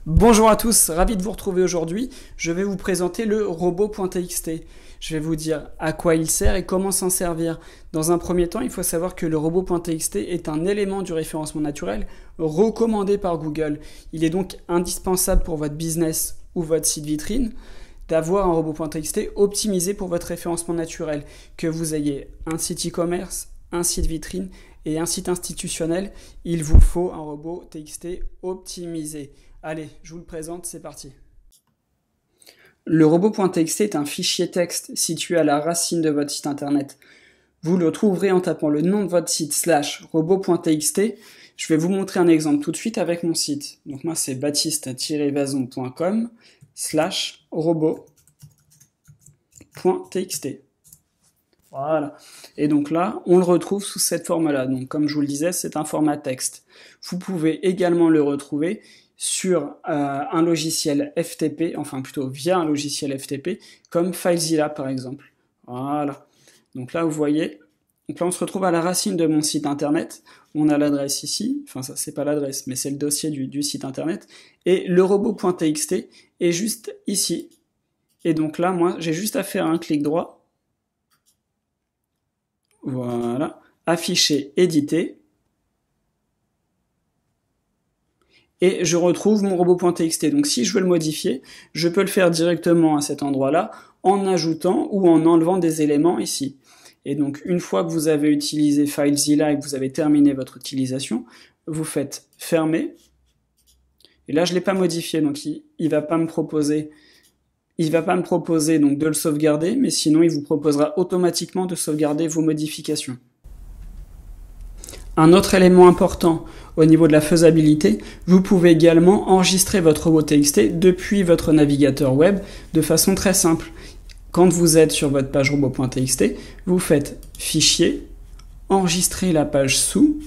Bonjour à tous, ravi de vous retrouver aujourd'hui. Je vais vous présenter le robot.txt. Je vais vous dire à quoi il sert et comment s'en servir. Dans un premier temps, il faut savoir que le robot.txt est un élément du référencement naturel recommandé par Google. Il est donc indispensable pour votre business ou votre site vitrine d'avoir un robot.txt optimisé pour votre référencement naturel. Que vous ayez un site e-commerce, un site vitrine et un site institutionnel, il vous faut un robot.txt optimisé. Allez, je vous le présente, c'est parti. Le robot.txt est un fichier texte situé à la racine de votre site internet. Vous le trouverez en tapant le nom de votre site /robot.txt. Je vais vous montrer un exemple tout de suite avec mon site. Donc moi c'est baptiste-vason.com /robot.txt. Voilà. Et donc là, on le retrouve sous cette forme-là. Donc comme je vous le disais, c'est un format texte. Vous pouvez également le retrouver sur un logiciel FTP, enfin plutôt via un logiciel FTP, comme FileZilla par exemple. Voilà. Donc là, vous voyez, donc là on se retrouve à la racine de mon site internet. On a l'adresse ici, enfin ça c'est pas l'adresse, mais c'est le dossier du site internet. Et le robot.txt est juste ici. Et donc là, moi, j'ai juste à faire un clic droit. Voilà. Afficher, éditer. Et je retrouve mon robot.txt. Donc si je veux le modifier, je peux le faire directement à cet endroit-là en ajoutant ou en enlevant des éléments ici. Et donc une fois que vous avez utilisé FileZilla et que vous avez terminé votre utilisation, vous faites fermer. Et là je l'ai pas modifié, donc il va pas me proposer donc de le sauvegarder, mais sinon il vous proposera automatiquement de sauvegarder vos modifications. Un autre élément important au niveau de la faisabilité, vous pouvez également enregistrer votre robot.txt depuis votre navigateur web de façon très simple. Quand vous êtes sur votre page robot.txt, vous faites Fichier, enregistrer la page sous,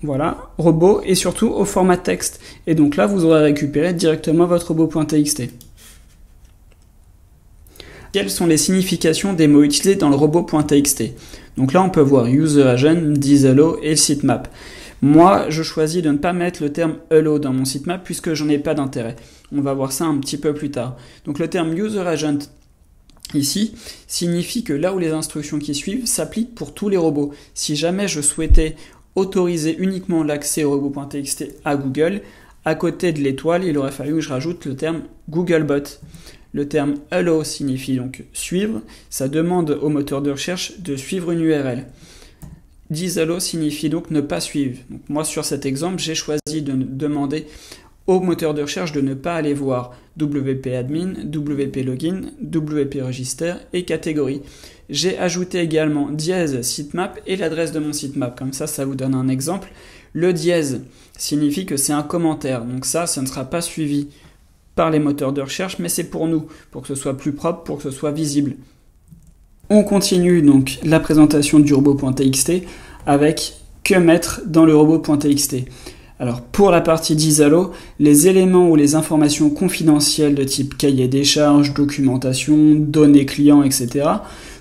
voilà, robot et surtout au format texte. Et donc là, vous aurez récupéré directement votre robot.txt. Quelles sont les significations des mots utilisés dans le robot.txt? Donc là, on peut voir user agent, dis-hello et le sitemap. Moi, je choisis de ne pas mettre le terme hello dans mon sitemap puisque j'en ai pas d'intérêt. On va voir ça un petit peu plus tard. Donc le terme user agent ici signifie que là où les instructions qui suivent s'appliquent pour tous les robots. Si jamais je souhaitais autoriser uniquement l'accès au robot.txt à Google, à côté de l'étoile, il aurait fallu que je rajoute le terme Googlebot. Le terme hello signifie donc suivre, ça demande au moteur de recherche de suivre une URL. Dis-hello signifie donc ne pas suivre. Donc moi sur cet exemple, j'ai choisi de demander au moteur de recherche de ne pas aller voir wp-admin, wp-login, wp-register et catégorie. J'ai ajouté également dièse sitemap et l'adresse de mon sitemap. Comme ça vous donne un exemple. Le dièse signifie que c'est un commentaire. Donc ça ne sera pas suivi par les moteurs de recherche, mais c'est pour nous, pour que ce soit plus propre, pour que ce soit visible. On continue donc la présentation du robot.txt avec que mettre dans le robot.txt. Alors pour la partie dis-hello, les éléments ou les informations confidentielles de type cahier des charges, documentation, données clients, etc.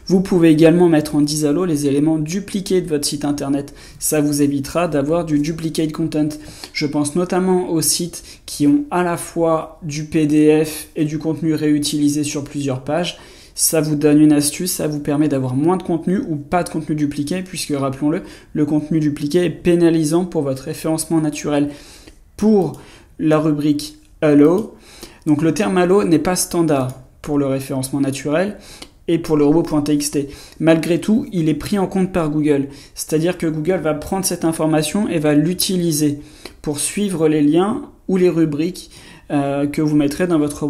Vous pouvez également mettre en dis-hello les éléments dupliqués de votre site internet. Ça vous évitera d'avoir du duplicate content. Je pense notamment aux sites qui ont à la fois du PDF et du contenu réutilisé sur plusieurs pages. Ça vous donne une astuce, ça vous permet d'avoir moins de contenu ou pas de contenu dupliqué, puisque rappelons-le, le contenu dupliqué est pénalisant pour votre référencement naturel. Pour la rubrique Hello, donc le terme Hello n'est pas standard pour le référencement naturel et pour le robot.txt. Malgré tout, il est pris en compte par Google. C'est-à-dire que Google va prendre cette information et va l'utiliser pour suivre les liens ou les rubriques que vous mettrez dans votre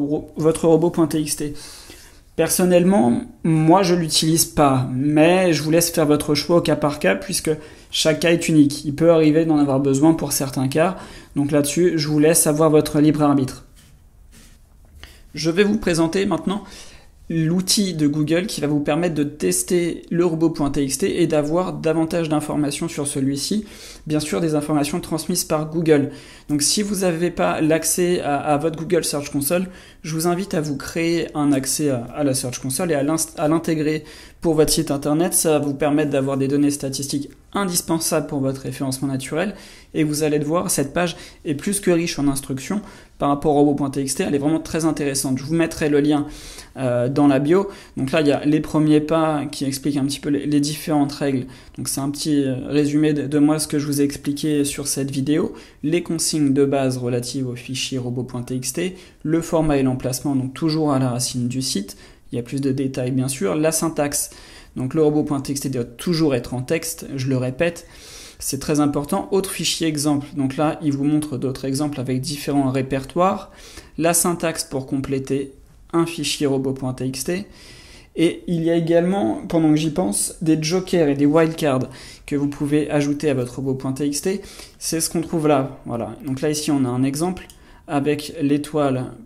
robot.txt. Personnellement, moi je l'utilise pas, mais je vous laisse faire votre choix au cas par cas puisque chaque cas est unique. Il peut arriver d'en avoir besoin pour certains cas, donc là-dessus, je vous laisse avoir votre libre arbitre. Je vais vous présenter maintenant l'outil de Google qui va vous permettre de tester le robot.txt et d'avoir davantage d'informations sur celui-ci. Bien sûr, des informations transmises par Google. Donc si vous n'avez pas l'accès à votre Google Search Console, je vous invite à vous créer un accès à la Search Console et à l'intégrer pour votre site internet. Ça va vous permettre d'avoir des données statistiques indispensables pour votre référencement naturel. Et vous allez le voir, cette page est plus que riche en instructions par rapport au robot.txt. Elle est vraiment très intéressante. Je vous mettrai le lien dans la bio. Donc là, il y a les premiers pas qui expliquent un petit peu les différentes règles. Donc c'est un petit résumé de moi ce que je vous ai expliqué sur cette vidéo. Les consignes de base relatives au fichier robot.txt, le format et l'emplacement, donc toujours à la racine du site. Il y a plus de détails bien sûr. La syntaxe, donc le robot.txt doit toujours être en texte, je le répète. C'est très important. Autre fichier exemple. Donc là, il vous montre d'autres exemples avec différents répertoires. La syntaxe pour compléter un fichier robot.txt. Et il y a également, pendant que j'y pense, des jokers et des wildcards que vous pouvez ajouter à votre robot.txt. C'est ce qu'on trouve là. Voilà. Donc là, ici, on a un exemple avec l'étoile.xls.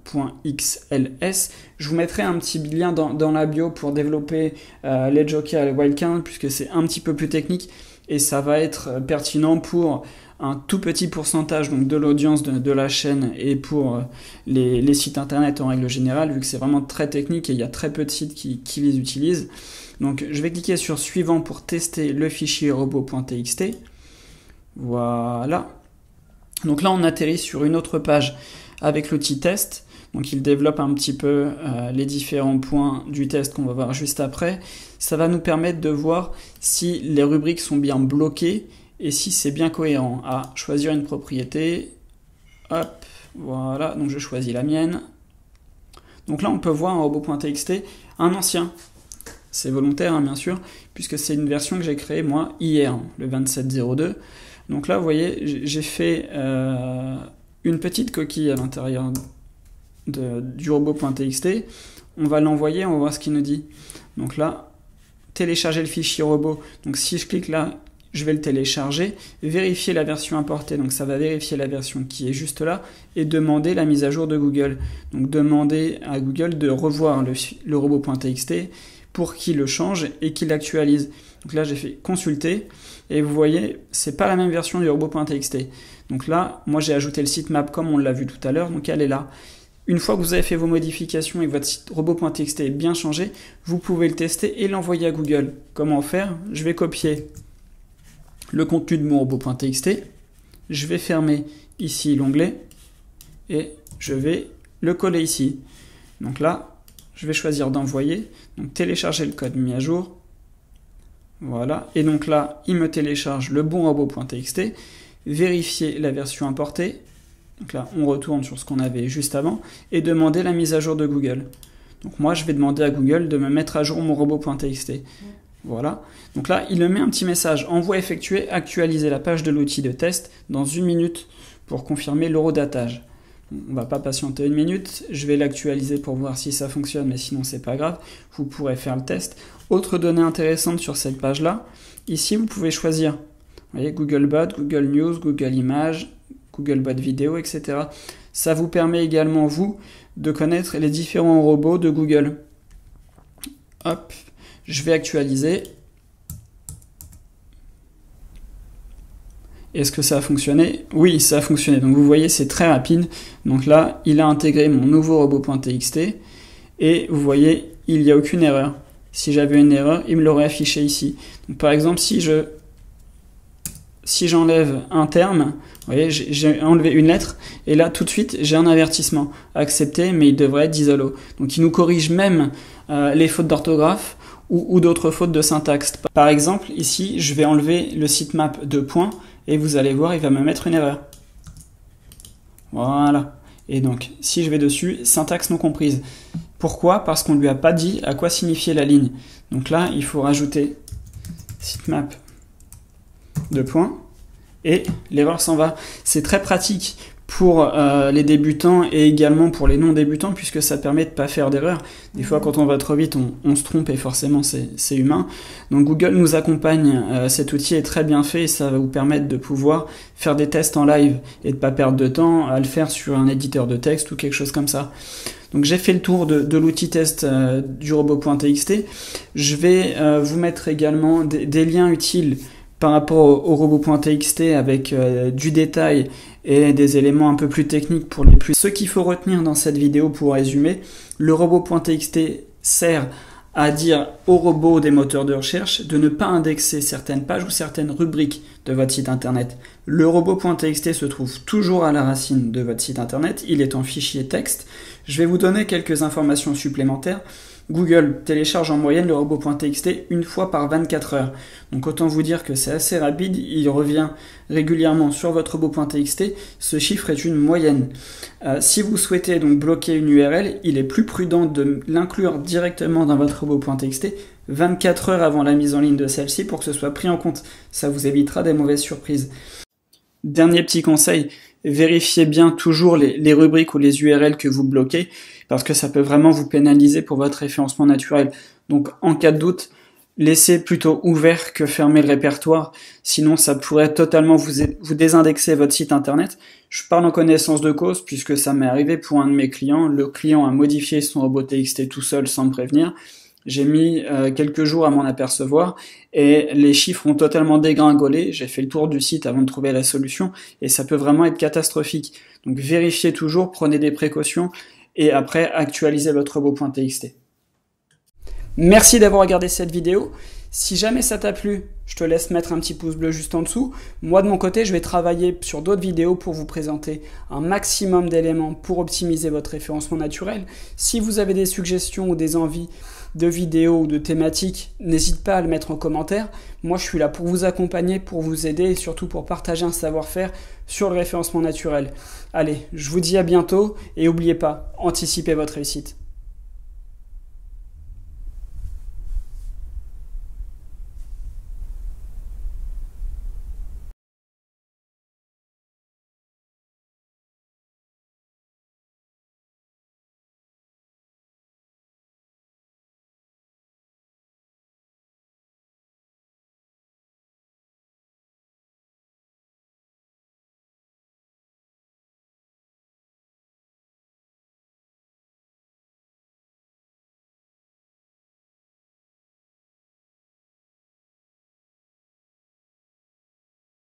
Je vous mettrai un petit lien dans la bio pour développer les jokers et les wildcards, puisque c'est un petit peu plus technique. Et ça va être pertinent pour un tout petit pourcentage donc, de l'audience de la chaîne et pour les sites internet en règle générale, vu que c'est vraiment très technique et il y a très peu de sites qui les utilisent. Donc je vais cliquer sur suivant pour tester le fichier robot.txt. Voilà. Donc là on atterrit sur une autre page avec l'outil test. Donc il développe un petit peu les différents points du test qu'on va voir juste après. Ça va nous permettre de voir si les rubriques sont bien bloquées et si c'est bien cohérent. À choisir une propriété. Hop, voilà, donc je choisis la mienne. Donc là on peut voir en robot.txt un ancien. C'est volontaire hein, bien sûr, puisque c'est une version que j'ai créée moi hier, le 27.02. Donc là vous voyez, j'ai fait une petite coquille à l'intérieur du robot.txt, on va l'envoyer, on va voir ce qu'il nous dit. Donc là, télécharger le fichier robot. Donc si je clique là, je vais le télécharger, vérifier la version importée. Donc ça va vérifier la version qui est juste là et demander la mise à jour de Google. Donc demander à Google de revoir le robot.txt pour qu'il le change et qu'il l'actualise. Donc là, j'ai fait consulter et vous voyez, c'est pas la même version du robot.txt. Donc là, moi j'ai ajouté le sitemap comme on l'a vu tout à l'heure, donc elle est là. Une fois que vous avez fait vos modifications et que votre site robot.txt est bien changé, vous pouvez le tester et l'envoyer à Google. Comment faire? Je vais copier le contenu de mon robot.txt, je vais fermer ici l'onglet et je vais le coller ici. Donc là, je vais choisir d'envoyer, donc télécharger le code mis à jour. Voilà, et donc là, il me télécharge le bon robot.txt, vérifier la version importée. Donc là, on retourne sur ce qu'on avait juste avant et demander la mise à jour de Google. Donc moi, je vais demander à Google de me mettre à jour mon robot.txt. Voilà. Donc là, il me met un petit message. Envoi effectué, actualiser la page de l'outil de test dans 1 minute pour confirmer l'horodatage. On va pas patienter 1 minute. Je vais l'actualiser pour voir si ça fonctionne, mais sinon, c'est pas grave. Vous pourrez faire le test. Autre donnée intéressante sur cette page-là. Ici, vous pouvez choisir. Vous voyez, Googlebot, Google News, Google Images, Googlebot Vidéo, etc. Ça vous permet également, vous, de connaître les différents robots de Google. Hop, je vais actualiser. Est-ce que ça a fonctionné? Oui, ça a fonctionné. Donc vous voyez, c'est très rapide. Donc là, il a intégré mon nouveau robot.txt. Et vous voyez, il n'y a aucune erreur. Si j'avais une erreur, il me l'aurait affiché ici. Donc par exemple, si j'enlève un terme, vous voyez, j'ai enlevé une lettre, et là, tout de suite, j'ai un avertissement. Accepté, mais il devrait être d'isolo. Donc, il nous corrige même les fautes d'orthographe ou d'autres fautes de syntaxe. Par exemple, ici, je vais enlever le sitemap de points, et vous allez voir, il va me mettre une erreur. Voilà. Et donc, si je vais dessus, syntaxe non comprise. Pourquoi? Parce qu'on ne lui a pas dit à quoi signifiait la ligne. Donc là, il faut rajouter sitemap de points et l'erreur s'en va. C'est très pratique pour les débutants et également pour les non-débutants puisque ça permet de ne pas faire d'erreur. Des fois quand on va trop vite on se trompe et forcément c'est humain. Donc Google nous accompagne, cet outil est très bien fait et ça va vous permettre de pouvoir faire des tests en live et de ne pas perdre de temps à le faire sur un éditeur de texte ou quelque chose comme ça. Donc j'ai fait le tour de l'outil test du robot.txt. Je vais vous mettre également des liens utiles par rapport au robot.txt avec du détail et des éléments un peu plus techniques pour les plus. Ce qu'il faut retenir dans cette vidéo pour résumer, le robot.txt sert à dire aux robots des moteurs de recherche de ne pas indexer certaines pages ou certaines rubriques de votre site internet. Le robot.txt se trouve toujours à la racine de votre site internet, il est en fichier texte. Je vais vous donner quelques informations supplémentaires. Google télécharge en moyenne le robot.txt une fois par 24 heures. Donc autant vous dire que c'est assez rapide, il revient régulièrement sur votre robot.txt, ce chiffre est une moyenne. Si vous souhaitez donc bloquer une URL, il est plus prudent de l'inclure directement dans votre robot.txt 24 heures avant la mise en ligne de celle-ci pour que ce soit pris en compte. Ça vous évitera des mauvaises surprises. Dernier petit conseil, vérifiez bien toujours les rubriques ou les URL que vous bloquez, parce que ça peut vraiment vous pénaliser pour votre référencement naturel. Donc en cas de doute, laissez plutôt ouvert que fermer le répertoire, sinon ça pourrait totalement vous désindexer votre site internet. Je parle en connaissance de cause, puisque ça m'est arrivé pour un de mes clients. Le client a modifié son robot.txt tout seul sans me prévenir. J'ai mis quelques jours à m'en apercevoir et les chiffres ont totalement dégringolé. J'ai fait le tour du site avant de trouver la solution et ça peut vraiment être catastrophique. Donc vérifiez toujours, prenez des précautions et après actualisez votre robot.txt. Merci d'avoir regardé cette vidéo. Si jamais ça t'a plu, je te laisse mettre un petit pouce bleu juste en dessous. Moi de mon côté, je vais travailler sur d'autres vidéos pour vous présenter un maximum d'éléments pour optimiser votre référencement naturel. Si vous avez des suggestions ou des envies de vidéos ou de thématiques, n'hésite pas à le mettre en commentaire. Moi, je suis là pour vous accompagner, pour vous aider et surtout pour partager un savoir-faire sur le référencement naturel. Allez, je vous dis à bientôt et n'oubliez pas, anticipez votre réussite.